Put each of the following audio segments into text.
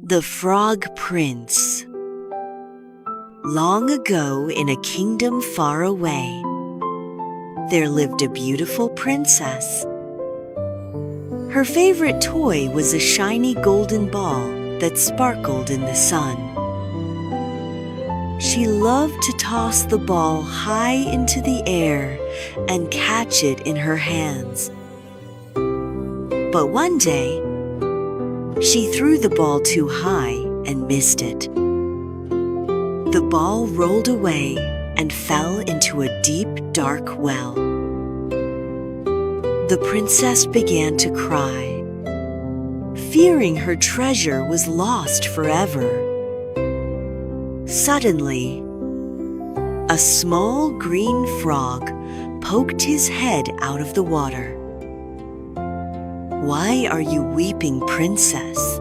The Frog Prince. Long ago, in a kingdom far away, there lived a beautiful princess. Her favorite toy was a shiny golden ball that sparkled in the sun. She loved to toss the ball high into the air and catch it in her hands. But one day, she threw the ball too high and missed it. The ball rolled away and fell into a deep, dark well. The princess began to cry, fearing her treasure was lost forever. Suddenly, a small green frog poked his head out of the water. "Why are you weeping, princess?"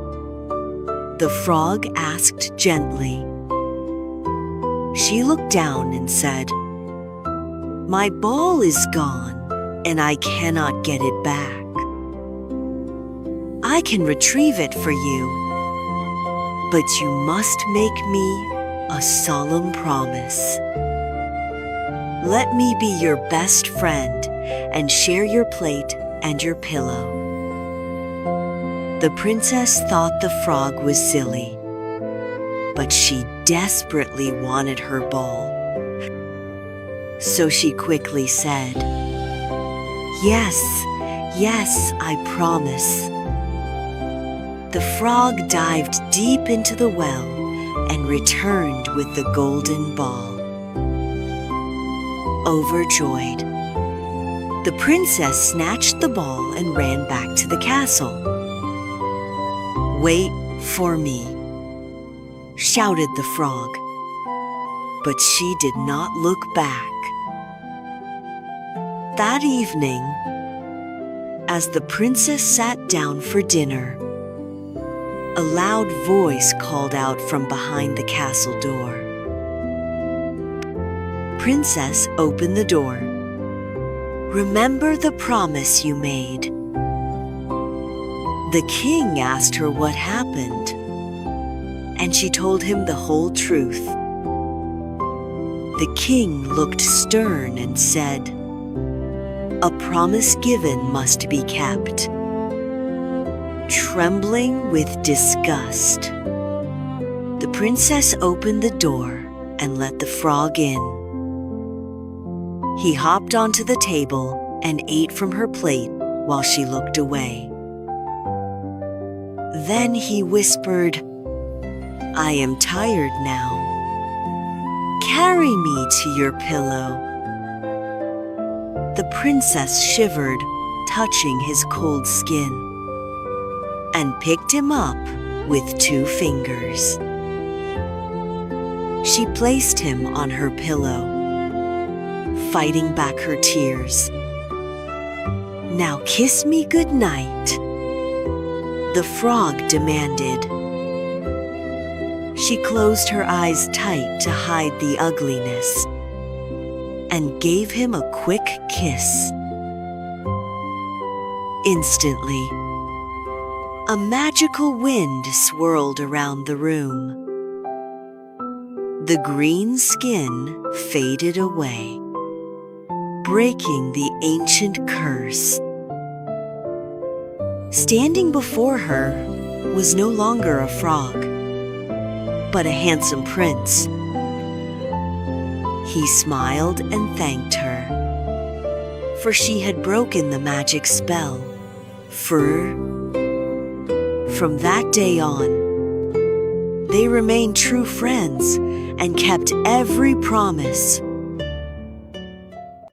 the frog asked gently. She looked down and said, "My ball is gone, and I cannot get it back. I can retrieve it for you, but you must make me a solemn promise. Let me be your best friend and share your plate and your pillow." The princess thought the frog was silly, but she desperately wanted her ball. So she quickly said, "Yes, yes, I promise." The frog dived deep into the well and returned with the golden ball. Overjoyed, the princess snatched the ball and ran back to the castle. "Wait for me," shouted the frog, but she did not look back. That evening, as the princess sat down for dinner, a loud voice called out from behind the castle door. Princess opened the door. "Remember the promise you made." The king asked her what happened, and she told him the whole truth. The king looked stern and said, "A promise given must be kept." Trembling with disgust, the princess opened the door and let the frog in. He hopped onto the table and ate from her plate while she looked away. Then he whispered, "I am tired now. Carry me to your pillow." The princess shivered, touching his cold skin, and picked him up with 2 fingers. She placed him on her pillow, fighting back her tears. "Now kiss me good night," the frog demanded. She closed her eyes tight to hide the ugliness and gave him a quick kiss. Instantly, a magical wind swirled around the room. The green skin faded away, breaking the ancient curse. Standing before her was no longer a frog, but a handsome prince. He smiled and thanked her, for she had broken the magic spell. From that day on, they remained true friends and kept every promise